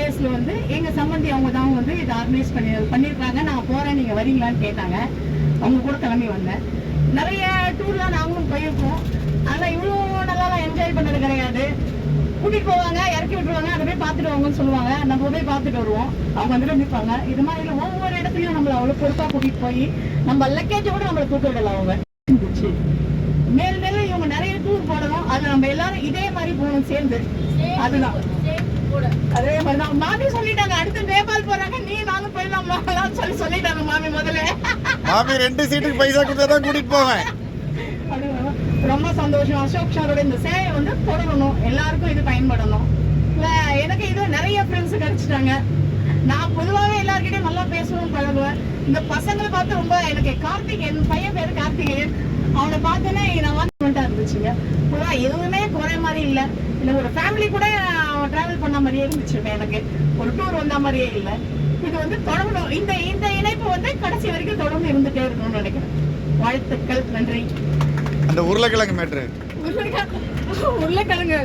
பிளேஸ்ல வந்து எங்க சம்பந்தி அவங்க தான் வந்து இதை ஆர்கனைஸ் பண்ணியிருக்காங்க. நான் போறேன், நீங்க வரீங்களான்னு கேட்டாங்க. அவங்க கூட கிளம்பி வந்தேன். நிறைய டூர்லாம் நாங்களும் போயிருக்கோம். ஆனா இவ்வளோ நல்லா என்ஜாய் பண்ணது கிடையாது. கூட்டிட்டு போவாங்க, இறக்கி விட்டுருவாங்க, அதை போய் பார்த்துட்டு வாங்கன்னு சொல்லுவாங்க. நம்ம போய் பார்த்துட்டு வருவோம். அவங்க வந்துட்டு நிற்பாங்க. இது மாதிரி ஒவ்வொரு இடத்துலையும் நம்மள அவ்வளோ பொறுப்பா கூட்டிட்டு போய் நம்ம லக்கேஜை கூட நம்மளை தூக்க விடலாம். அவங்க மேல் மேலும் இவங்க நிறைய டூர் போடணும். அது நம்ம எல்லாரும் இதே மாதிரி போகணும் சேர்ந்து. அதுதான் அதே மாதிரிதான் மாமி சொல்லிட்டாங்க. அடுத்து நேபாள் போறாங்க, நீ நானும் போயிடலாம் சொல்லிட்டாங்க மாமி. முதல்ல மாமி 2 சீட்டுக்கு பைசா கொடுத்தாதான் கூட்டிட்டு போவேன். ரொம்ப சந்தோஷம். அசோக் சாரோட இந்த சேவை வந்து தொடரணும், எல்லாருக்கும் இது பயன்படணும். இல்ல எனக்கு இது நிறைய ஃப்ரெண்ட்ஸ் கிடைச்சிட்டாங்க. நான் பொதுவாகவே எல்லார்கிட்டையும் நல்லா பேசணும், பழகுவேன். இந்த பசங்களை பார்த்து ரொம்ப எனக்கு கார்த்திகேயன், என் பையன் பேரு கார்த்திகேயன், அவனை பார்த்தோன்னே நான் வந்து இருந்துச்சுங்க. பொதுவாக எதுவுமே குறை மாதிரி இல்லை. இல்லை ஒரு ஃபேமிலி கூட டிராவல் பண்ண மாதிரியே இருந்துச்சு. எனக்கு ஒரு டூர் வந்த மாதிரியே இல்லை. இது வந்து தொடரணும். இந்த இணைப்பு வந்து கடைசி வரைக்கும் தொடர்ந்து இருந்துட்டே இருக்கணும்னு நினைக்கிறேன். வாழ்த்துக்கள், நன்றி. அந்த உருளைக்கிழங்கு மேட்ரு உருளைக்கிழங்கு